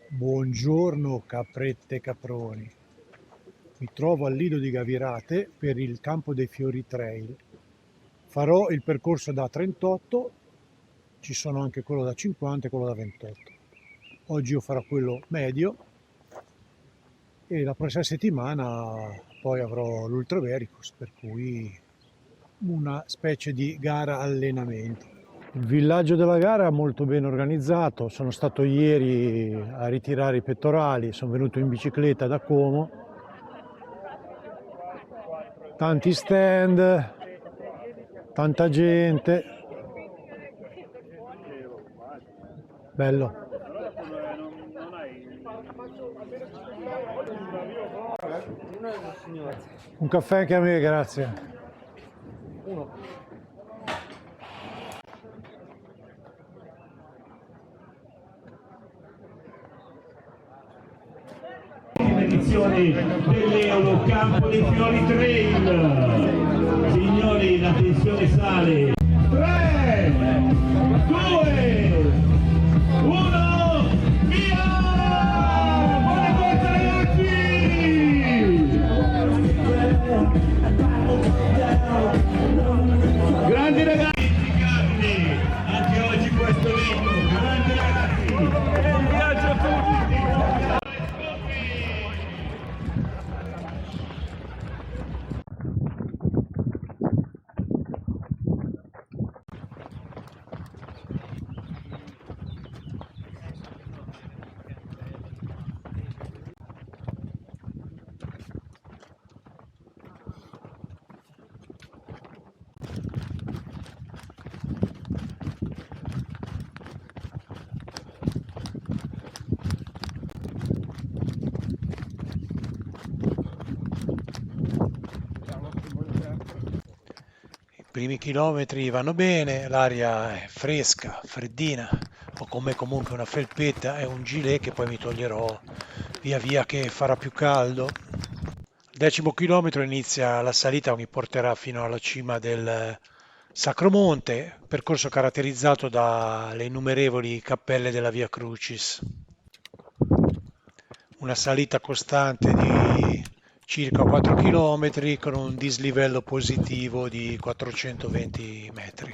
Buongiorno caprette e caproni, mi trovo al Lido di Gavirate per il Campo dei Fiori Trail. Farò il percorso da 38, ci sono anche quello da 50 e quello da 28. Oggi io farò quello medio e la prossima settimana poi avrò l'Ultra Vericos, per cui una specie di gara allenamento. Il villaggio della gara è molto ben organizzato, sono stato ieri a ritirare i pettorali, sono venuto in bicicletta da Como, tanti stand, tanta gente, bello. Un caffè anche a me, grazie. Edizione dell'Euro Campo dei Fiori Trail. Signori, la tensione sale. 3, 2, 1, via! Buona corsa ragazzi! Grandi ragazzi, anche oggi questo evento, grandi ragazzi! Buon viaggio a tutti! I primi chilometri vanno bene, l'aria è fresca, freddina, ho con me comunque una felpetta e un gilet che poi mi toglierò via via che farà più caldo. Al 10° chilometro inizia la salita che mi porterà fino alla cima del Sacro Monte, percorso caratterizzato dalle innumerevoli cappelle della Via Crucis. Una salita costante di circa 4 km con un dislivello positivo di 420 metri.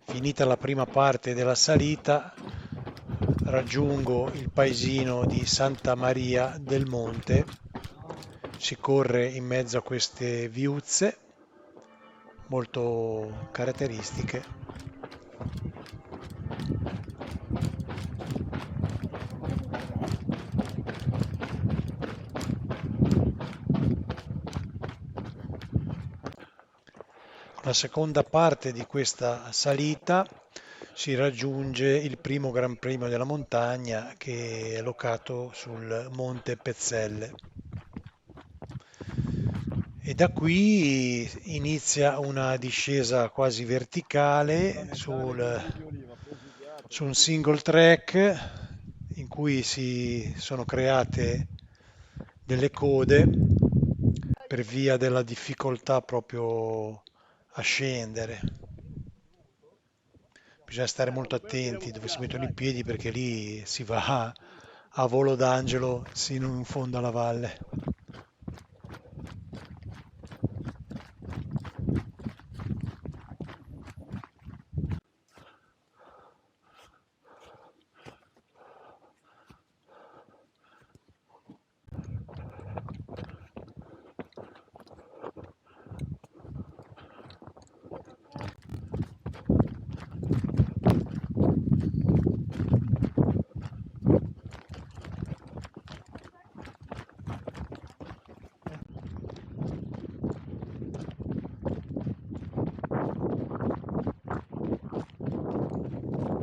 Finita la prima parte della salita, raggiungo il paesino di Santa Maria del Monte. Si corre in mezzo a queste viuzze molto caratteristiche. La seconda parte di questa salita si raggiunge il primo Gran Premio della montagna che è locato sul Monte Pezzelle. E da qui inizia una discesa quasi verticale su un single track in cui si sono create delle code per via della difficoltà proprio a scendere. Bisogna stare molto attenti dove si mettono i piedi perché lì si va a volo d'angelo sino in fondo alla valle.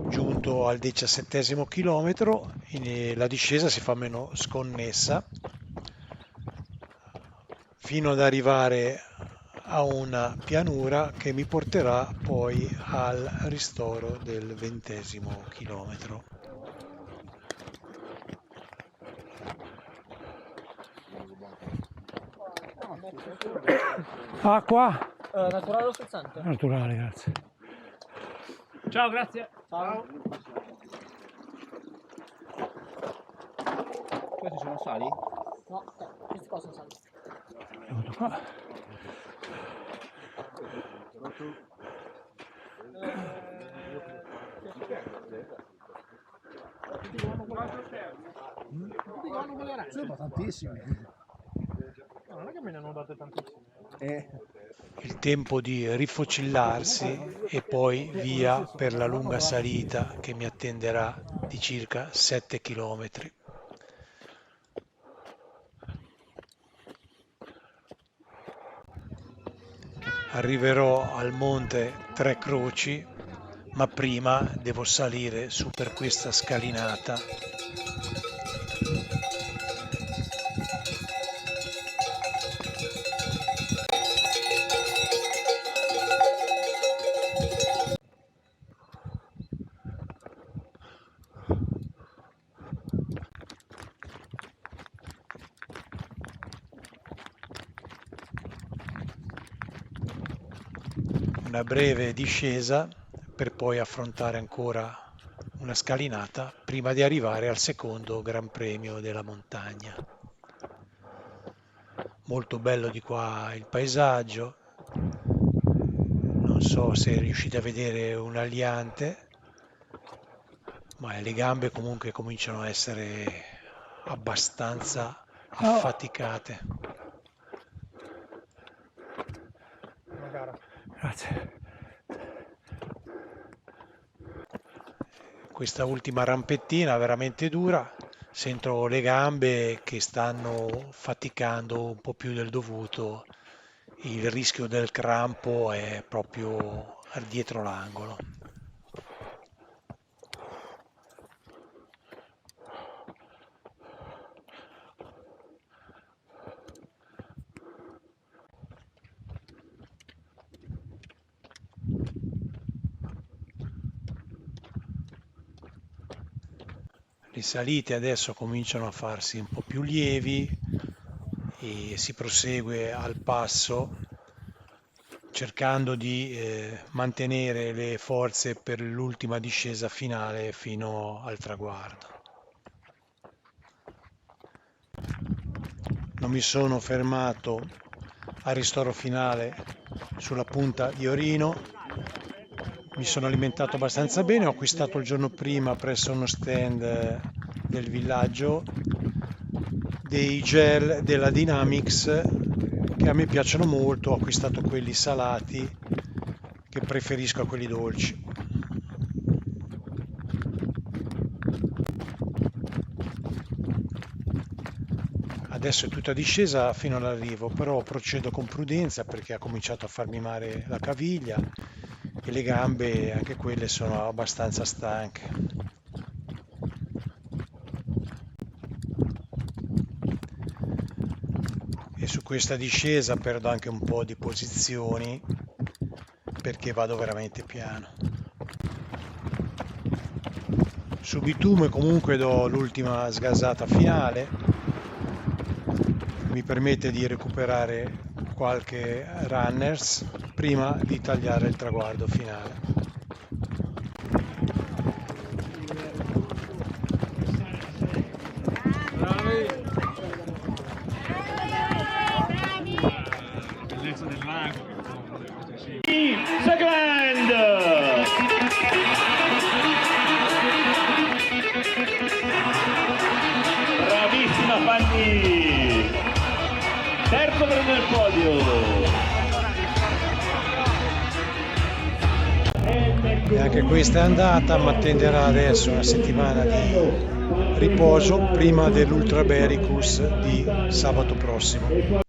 Giunto al 17° chilometro, la discesa si fa meno sconnessa fino ad arrivare a una pianura che mi porterà poi al ristoro del 20° chilometro. Acqua? Naturale o frizzante? Naturale, grazie. Ciao, grazie. Ciao. Questi sono sali? No, questi qua sono salvi. Venuto qua. Sono tantissimi. Non è che me ne hanno date tantissime. Il tempo di rifocillarsi e poi via per la lunga salita che mi attenderà di circa 7 km. Arriverò al monte Tre Croci, ma prima devo salire su per questa scalinata. Una breve discesa per poi affrontare ancora una scalinata prima di arrivare al secondo Gran Premio della montagna. Molto bello di qua il paesaggio, non so se riuscite a vedere un aliante, ma le gambe comunque cominciano a essere abbastanza affaticate. Grazie. Questa ultima rampettina veramente dura, sento le gambe che stanno faticando un po' più del dovuto, il rischio del crampo è proprio dietro l'angolo. Le salite adesso cominciano a farsi un po' più lievi e si prosegue al passo cercando di mantenere le forze per l'ultima discesa finale fino al traguardo. Non mi sono fermato al ristoro finale sulla punta di Orino. Mi sono alimentato abbastanza bene, ho acquistato il giorno prima presso uno stand del villaggio dei gel della Dynamics che a me piacciono molto, ho acquistato quelli salati che preferisco a quelli dolci. Adesso è tutta discesa fino all'arrivo, però procedo con prudenza perché ha cominciato a farmi male la caviglia e le gambe, anche quelle, sono abbastanza stanche. E su questa discesa perdo anche un po' di posizioni perché vado veramente piano. Su bitume comunque do l'ultima sgasata finale, mi permette di recuperare qualche runners prima di tagliare il traguardo finale. Sagland! Bravissima Fanny! Terzo prende il podio! E anche questa è andata, ma attenderà adesso una settimana di riposo prima dell'Ultra Bericus di sabato prossimo.